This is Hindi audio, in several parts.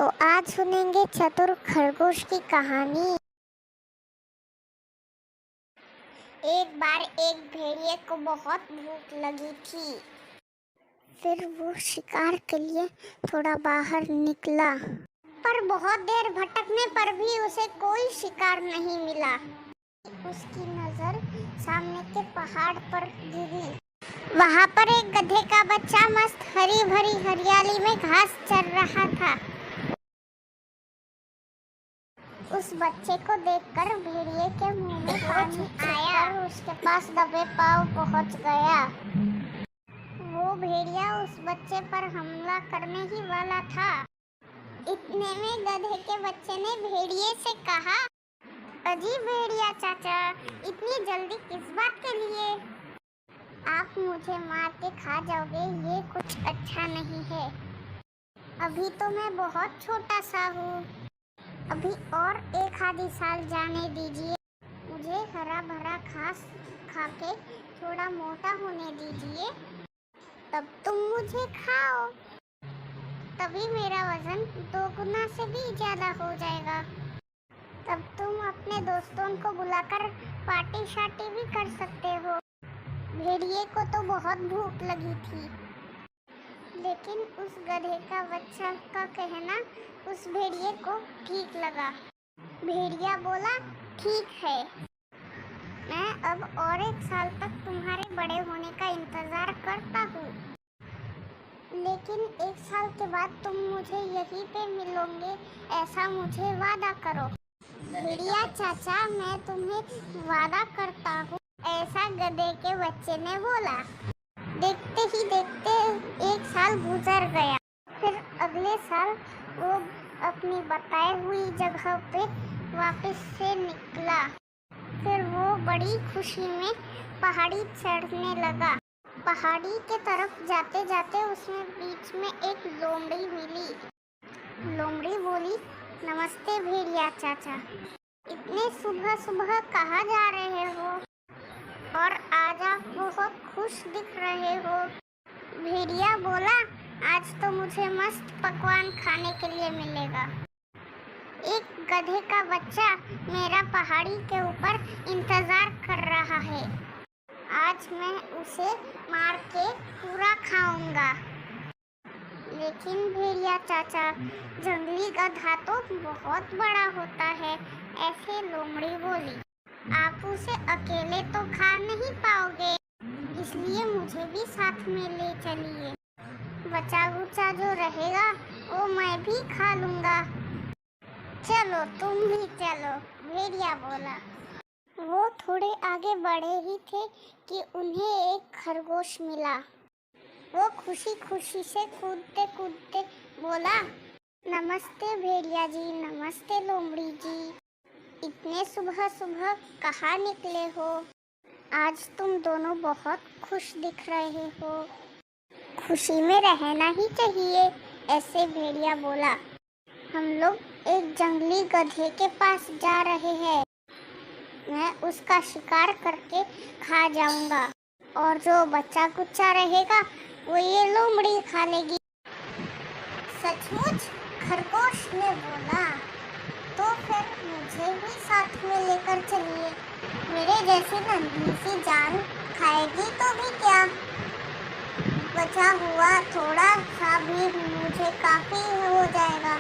तो आज सुनेंगे चतुर खरगोश की कहानी। एक बार एक भेड़िए को बहुत भूख लगी थी। फिर वो शिकार के लिए थोड़ा बाहर निकला, पर बहुत देर भटकने पर भी उसे कोई शिकार नहीं मिला। उसकी नजर सामने के पहाड़ पर गिरी। वहां पर एक गधे का बच्चा मस्त हरी भरी हरियाली में घास चर रहा था। उस बच्चे को देखकर भेड़िए के मुंह में पानी आया और उसके पास दबे पांव पहुंच गया। वो भेड़िया उस बच्चे पर हमला करने ही वाला था। इतने में गधे के बच्चे ने भेड़िए से कहा, अजी भेड़िया चाचा, इतनी जल्दी किस बात के लिए? आप मुझे मार के खा जाओगे, ये कुछ अच्छा नहीं है। अभी तो मैं बहुत छोटा सा हूँ, अभी और एक आधी साल जाने दीजिए। मुझे हरा भरा घास खा के थोड़ा मोटा होने दीजिए, तब तुम मुझे खाओ। तभी मेरा वजन 2 गुना से भी ज्यादा हो जाएगा। तब तुम अपने दोस्तों को बुलाकर पार्टी शार्टी भी कर सकते हो। भेड़िए को तो बहुत भूख लगी थी, लेकिन उस गधे का बच्चा का कहना उस भेड़िए को ठीक लगा। भेड़िया बोला, ठीक है, मैं अब और 1 साल तक तुम्हारे बड़े होने का इंतजार करता हूँ, लेकिन 1 साल के बाद तुम मुझे यहीं पे मिलोगे, ऐसा मुझे वादा करो। भेड़िया चाचा, मैं तुम्हें वादा करता हूँ, ऐसा गधे के बच्चे ने बोला। देखते ही देखते 1 साल गुजर गया। फिर अगले साल वो अपनी बताई हुई जगह पे वापस से निकला। फिर वो बड़ी खुशी में पहाड़ी चढ़ने लगा। पहाड़ी के तरफ जाते जाते उसमें बीच में एक लोमड़ी मिली। लोमड़ी बोली, नमस्ते भेड़िया चाचा, इतने सुबह सुबह कहाँ जा रहे हो और आज आप बहुत खुश दिख रहे हो? भेड़िया बोला, आज तो मुझे मस्त पकवान खाने के लिए मिलेगा। एक गधे का बच्चा मेरा पहाड़ी के ऊपर इंतजार कर रहा है, आज मैं उसे मार के पूरा खाऊंगा। लेकिन भेड़िया चाचा, जंगली गधा तो बहुत बड़ा होता है, ऐसे लोमड़ी बोली। आप उसे अकेले तो खा नहीं पाओगे, इसलिए मुझे भी साथ में ले चलिए। बचा कुचा जो रहेगा वो मैं भी खा लूंगा। चलो तुम भी चलो, भेड़िया बोला। वो थोड़े आगे बढ़े ही थे कि उन्हें एक खरगोश मिला। वो खुशी खुशी से कूदते कूदते बोला, नमस्ते भेड़िया जी, नमस्ते लोमड़ी जी, इतने सुबह सुबह कहाँ निकले हो? आज तुम दोनों बहुत खुश दिख रहे हो। खुशी में रहना ही चाहिए, ऐसे भेड़िया बोला। हम लोग एक जंगली गधे के पास जा रहे हैं, मैं उसका शिकार करके खा जाऊंगा और जो बच्चा कुच्चा रहेगा वो ये लोमड़ी खा लेगी। सचमुच? खरगोश ने बोला, तो फिर मुझे भी साथ में लेकर चलिए, मेरे जैसी नन्ही सी जान खाएगी तो भी क्या, बचा हुआ थोड़ा सा भी मुझे काफी हो जाएगा,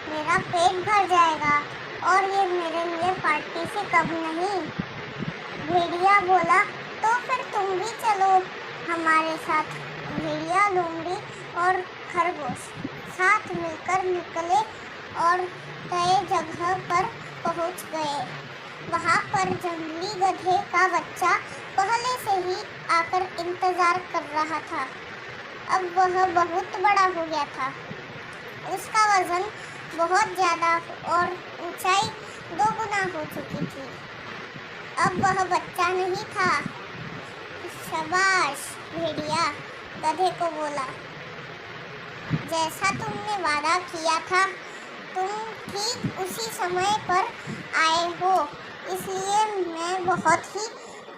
मेरा पेट भर जाएगा और ये मेरे लिए पार्टी से कम नहीं। भेड़िया बोला, तो फिर तुम भी चलो हमारे साथ। भेड़िया, लोमड़ी और खरगोश साथ मिलकर निकले और तय जगह पर पहुंच गए। वहां पर जंगली गधे का बच्चा पहले से ही आकर इंतजार कर रहा था। अब वह बहुत बड़ा हो गया था, उसका वजन बहुत ज़्यादा और ऊंचाई 2 गुना हो चुकी थी। अब वह बच्चा नहीं था। शाबाश भेड़िया, गधे को बोला, जैसा तुमने वादा किया था तुम ठीक उसी समय पर आए हो, इसलिए मैं बहुत ही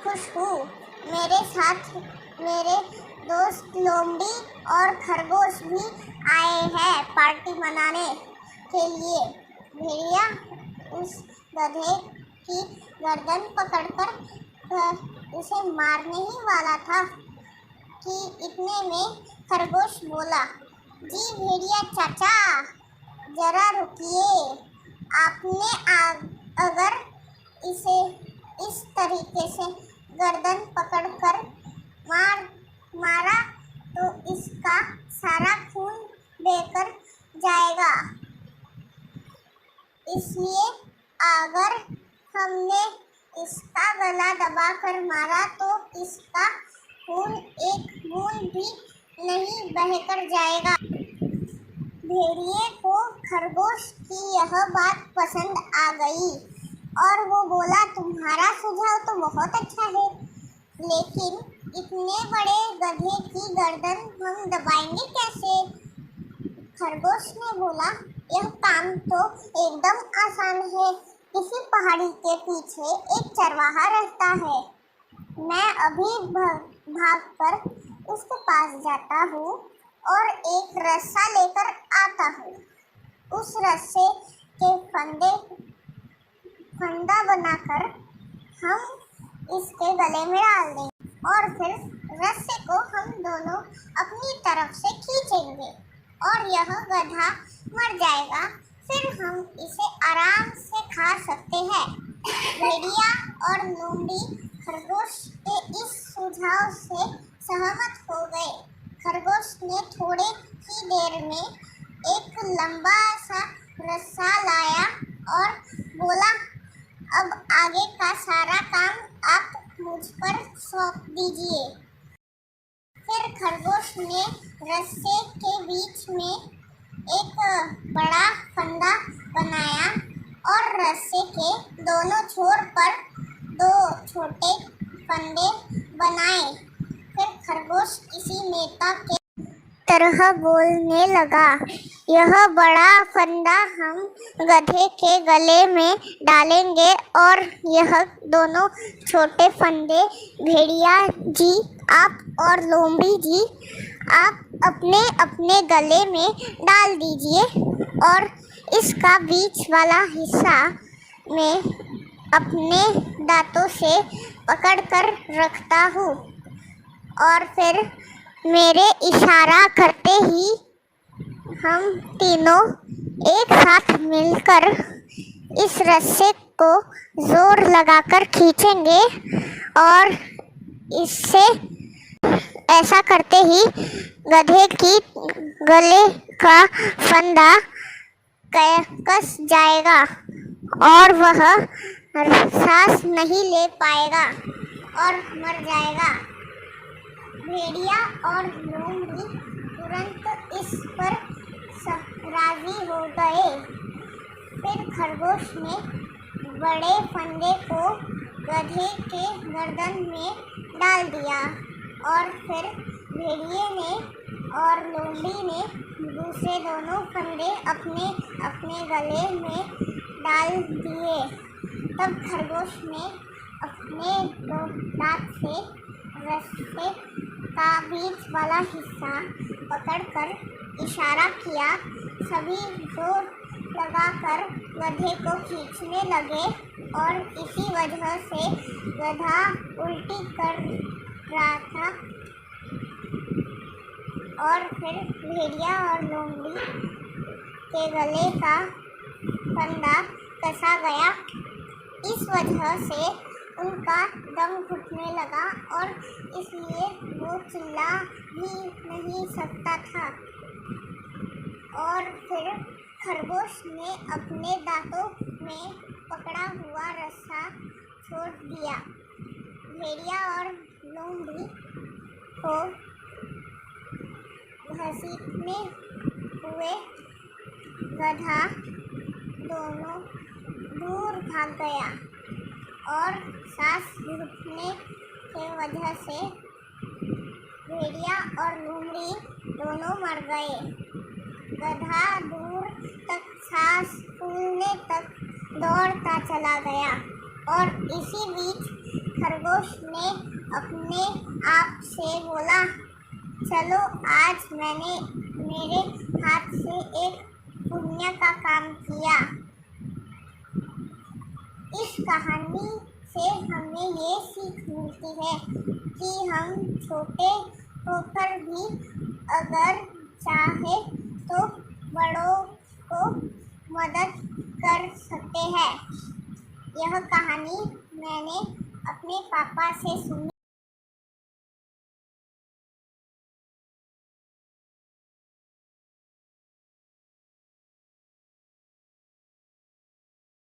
खुश हूँ। मेरे साथ मेरे दोस्त लोमड़ी और खरगोश भी आए हैं पार्टी मनाने। के लिए। भेड़िया उस गधे की गर्दन पकड़कर उसे मारने ही वाला था कि इतने में खरगोश बोला, जी भेड़िया चाचा, जरा रुकिए। आपने अगर इसे इस तरीके से गर्दन पकड़कर मारा तो इसका सारा खून बहकर जाएगा। इसलिए अगर हमने इसका गला दबाकर मारा तो इसका खून एक बूंद भी नहीं बहकर जाएगा। भेड़िए को खरगोश की यह बात पसंद आ गई और वो बोला, तुम्हारा सुझाव तो बहुत अच्छा है, लेकिन इतने बड़े गधे की गर्दन हम दबाएंगे कैसे? खरगोश ने बोला, यह काम तो एकदम आसान है। किसी पहाड़ी के पीछे एक चरवाहा रहता है। मैं अभी भागकर उसके पास जाता हूँ और एक रस्सा लेकर आता हूँ। उस रस्से के फंदा बनाकर हम इसके गले में डाल देंगे और फिर रस्से को हम दोनों अपनी तरफ से खींचेंगे और यह गधा मर जाएगा। फिर हम इसे आराम से खा सकते हैं। भेड़िया और लोमड़ी खरगोश के इस सुझाव से सहमत हो गए। खरगोश ने थोड़े ही देर में एक लंबा सा रस्सा लाया और बोला, अब आगे का सारा काम आप मुझ पर सौंप दीजिए। फिर खरगोश ने रस्से के बीच में एक बड़ा फंदा बनाया और रस्से के दोनों छोर पर दो छोटे फंदे बनाए। फिर खरगोश किसी नेता के तरह बोलने लगा, यह बड़ा फंदा हम गधे के गले में डालेंगे और यह दोनों छोटे फंदे भेड़िया जी आप और लोमड़ी जी आप अपने अपने गले में डाल दीजिए और इसका बीच वाला हिस्सा मैं अपने दांतों से पकड़ कर रखता हूँ और फिर मेरे इशारा करते ही हम तीनों एक साथ मिलकर इस रस्से को जोर लगाकर खींचेंगे और इससे ऐसा करते ही गधे की गले का फंदा कस जाएगा और वह सांस नहीं ले पाएगा और मर जाएगा। भेड़िया और लोमड़ी तुरंत इस पर राजी हो गए। फिर खरगोश ने बड़े फंदे को गधे के गर्दन में डाल दिया और फिर भेड़िए ने और लोमड़ी ने दूसरे दोनों फंदे अपने अपने गले में डाल दिए। तब खरगोश ने अपने दो दांत से रस्से का बीच वाला हिस्सा पकड़कर इशारा किया। सभी जोर लगाकर गधे को खींचने लगे और इसी वजह से गधा उल्टी कर रहा था और फिर भेड़िया और लोमड़ी के गले का फंदा कसा गया। इस वजह से उनका दम घुटने लगा और इसलिए वो चिल्ला भी नहीं सकता था। और फिर खरगोश ने अपने दांतों में पकड़ा हुआ रस्सा छोड़ दिया। भेड़िया और लोमड़ी को घसीटने हुए गधा दोनों दूर भाग गया और सांस घुटने के वजह से भेड़िया और लोमड़ी दोनों मर गए। गधा दूर तक सांस फूलने तक दौड़ता चला गया और इसी बीच खरगोश ने अपने आप से बोला, चलो आज मैंने मेरे हाथ से एक पुण्य का काम कहानी से हमें ये सीख मिलती है कि हम छोटे होकर भी अगर चाहे तो बड़ों को मदद कर सकते हैं। यह कहानी मैंने अपने पापा से सुनी।